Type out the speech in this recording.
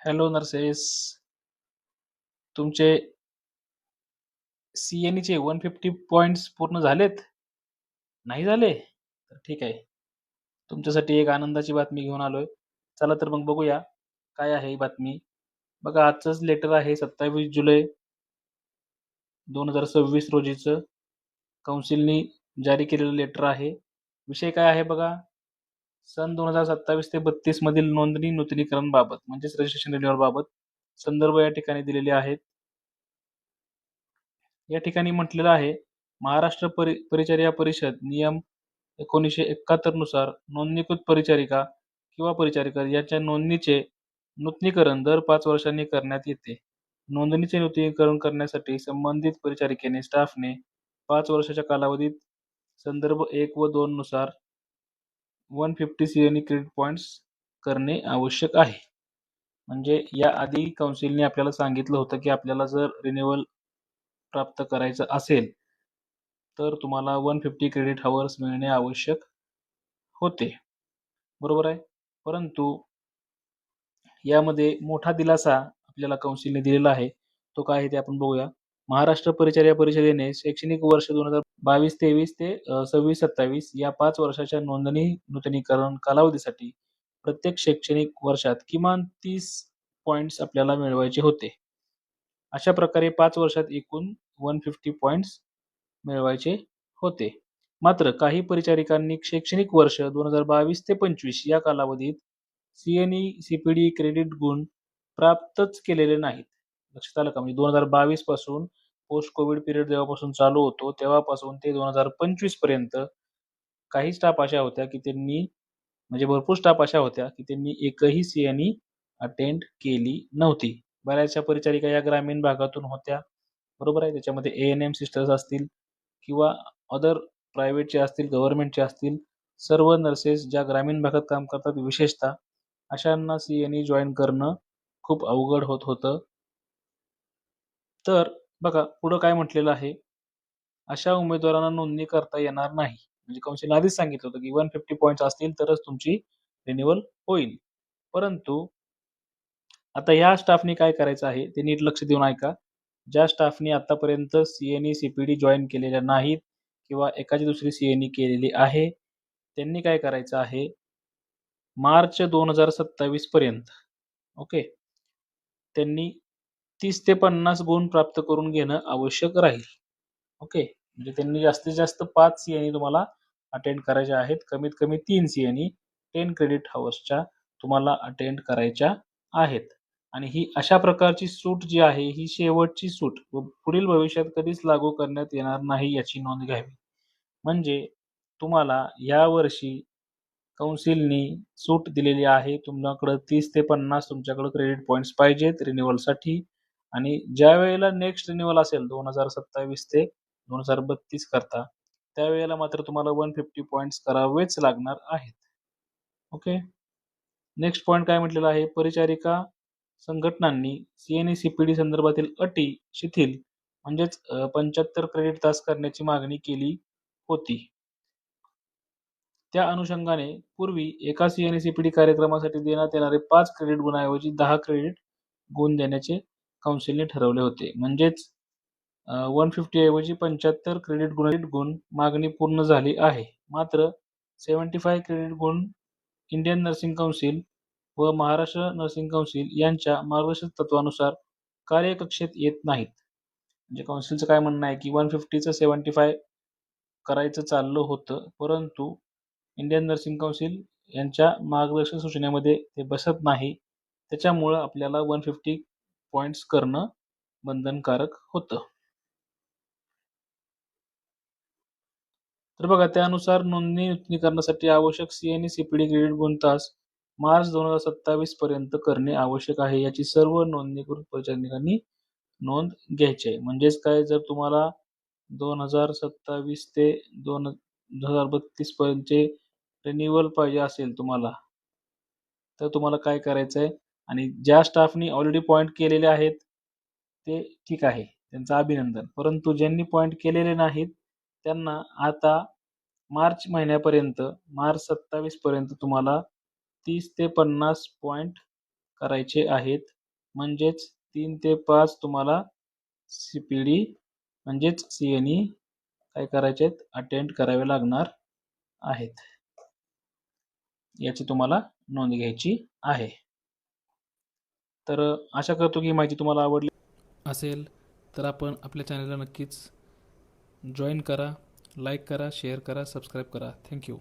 Hello nurses. तुमचे CNE चे 150 points पूर्ण झालेत? नाही झाले? तर ठीक आहे. तुमच्यासाठी एक आनंदाची बातमी घेऊन आलोय. चला तर मग बघूया काय आहे ही बातमी. बघा, आजचंच लेटर आहे 27 जुलै 2026 रोजीचं. काउन्सिलनी जारी केलेलं लेटर आहे. विषय काय आहे बघा, सन 2027 ते 32 मधील नोंदणी नूतनीकरण बाबत म्हणजेच रजिस्ट्रेशन रिन्युअल बाबत संदर्भ या ठिकाणी दिलेले आहेत. या ठिकाणी म्हटलेलं आहे, महाराष्ट्र परिचर्या परिषद नियम 1971 नुसार नोंदणीकृत परिचारिका किंवा परिचारिका याच्या नोंदणीचे नूतनीकरण दर 5 वर्षांनी करण्यात येते. नोंदणीचे नूतनीकरण करण्यासाठी संबंधित परिचारिकेने स्टाफने 5 वर्षाच्या कालावधीत संदर्भ 1 व 2 नुसार 150 CNE क्रेडिट पॉइंट्स करणे आवश्यक आहे. म्हणजे या आधी काउन्सिलने आपल्याला सांगितलं होतं की आपल्याला जर रिन्युअल प्राप्त करायचं असेल तर तुम्हाला 150 क्रेडिट हवर्स मिळणे आवश्यक होते. बरोबर आहे. परंतु यामध्ये मोठा दिलासा आपल्याला काउन्सिलने दिलेला आहे. तो काय आहे ते आपण बघूया. महाराष्ट्र परिचर्या परिषदेने शैक्षणिक वर्ष 2022-23 ते 26-27 या 5 वर्षाच्या नोंदणी नूतनीकरण कालावधीसाठी प्रत्येक शैक्षणिक वर्षात किमान 30 पॉइंट्स आपल्याला मिळवायचे होते. अशा प्रकारे 5 वर्षात एकूण 150 पॉइंट्स मिळवायचे होते. मात्र काही परिचारिकांनी शैक्षणिक वर्ष 2022 ते 25 या कालावधीत CNE CPD क्रेडिट गुण प्राप्तच केलेले नाहीत. लक्षात आलं का? म्हणजे 2022 पासून पोस्ट कोविड पिरियड जेव्हापासून चालू होतो तेव्हापासून ते 2025 पर्यंत काही स्टाफ अशा होत्या की त्यांनी, म्हणजे भरपूर स्टाफ अशा होत्या की त्यांनी एकही CNE अटेंड केली नव्हती. बऱ्याचशा परिचारिका या ग्रामीण भागातून होत्या. बरोबर आहे. त्याच्यामध्ये ANM सिस्टर्स असतील किंवा अदर प्रायव्हेटचे असतील, गव्हर्नमेंटचे असतील, सर्व नर्सेस ज्या ग्रामीण भागात काम करतात विशेषतः अशांना CNE जॉईन करणं खूप अवघड होत होतं. तर बघा पुढं काय म्हटलेलं आहे, अशा उमेदवारांना नोंदणी करता येणार नाही. म्हणजे काउन्सिलने आधीच सांगितलं होतं की 150 पॉइंट्स असतील तरच तुमची रिन्युअल होईल. परंतु आता या स्टाफने काय करायचं आहे ते नीट लक्ष देऊन ऐका. ज्या स्टाफने आतापर्यंत CNE CPD जॉईन केलेल्या नाहीत किंवा एखादी दुसरी CNE केलेली आहे, त्यांनी काय करायचं आहे, मार्च 2027 पर्यंत ओके, त्यांनी 30 ते 50 गुण प्राप्त करून घेणं आवश्यक राहील. ओके, म्हणजे त्यांनी जास्तीत जास्त 5 CNE तुम्हाला अटेंड करायच्या आहेत. कमीत कमी 3 CNE 10 क्रेडिट हवर्सच्या तुम्हाला अटेंड करायच्या आहेत. आणि ही अशा प्रकारची सूट जी आहे ही शेवटची सूट व पुढील भविष्यात कधीच लागू करण्यात येणार नाही याची नोंद घ्यावी. म्हणजे तुम्हाला यावर्षी काउन्सिलनी सूट दिलेली आहे. तुमच्याकडे 30 ते 50 तुमच्याकडे क्रेडिट पॉइंट्स पाहिजेत रिन्युअलसाठी. आणि ज्या वेळेला नेक्स्ट रिन्युअल असेल 2027 ते 2032 करता, त्यावेळेला मात्र तुम्हाला 150 पॉइंट्स करावेच लागणार आहेत. ओके. नेक्स्ट पॉइंट काय म्हटलेला आहे, परिचारिका संघटनांनी CNE CPD संदर्भातील अटी शिथिल म्हणजेच 75 क्रेडिट तास करण्याची मागणी केली होती. त्या अनुषंगाने पूर्वी एका CNE CPD कार्यक्रमासाठी देण्यात येणारे 5 क्रेडिट गुणाऐवजी 10 क्रेडिट गुण देण्याचे काउन्सिलने ठरवले होते. म्हणजेच 150 ऐवजी 75 क्रेडिट गुण मागणी पूर्ण झाली आहे. मात्र 75 क्रेडिट गुण इंडियन नर्सिंग काउन्सिल व महाराष्ट्र नर्सिंग काउन्सिल यांच्या मार्गदर्शक तत्वानुसार कार्यकक्षेत येत नाहीत. म्हणजे काउन्सिलचं काय म्हणणं आहे की 150चं 75 करायचं चाललं होतं, परंतु इंडियन नर्सिंग काउन्सिल यांच्या मार्गदर्शक सूचनेमध्ये ते बसत नाही. त्याच्यामुळं आपल्याला 150 पॉइंट्स करणं बंधनकारक होतं. तर बघा, त्यानुसार नोंदणी नूतनीकरणासाठी आवश्यक CNE CPD क्रेडिट गुण तास मार्च 2027 पर्यंत करणे आवश्यक आहे. याची सर्व नोंदणीकृत परिचारिकांनी नोंद घ्यायची आहे. म्हणजेच काय, जर तुम्हाला 2027 ते 2032 पर्यंतचे रिन्युअल पाहिजे असेल तुम्हाला, तर तुम्हाला काय करायचं आहे, आणि ज्या स्टाफनी ऑलरेडी पॉइंट केलेले आहेत ते ठीक आहे, त्यांचं अभिनंदन. परंतु ज्यांनी पॉइंट केलेले नाहीत त्यांना आता मार्च महिन्यापर्यंत, मार्च 27 पर्यंत तुम्हाला 30 ते 50 पॉइंट करायचे आहेत. म्हणजेच 3 ते 5 तुम्हाला CPD म्हणजेच CNE काय करायचे आहेत, अटेंड करावे लागणार आहेत. याची तुम्हाला नोंद घ्यायची आहे. तर आशा करतो की ही माहिती तुम्हाला आवडली असेल. तर आपण आपल्या चॅनलला नक्कीच जॉईन करा, लाईक करा, शेअर करा, सबस्क्राईब करा. थँक्यू.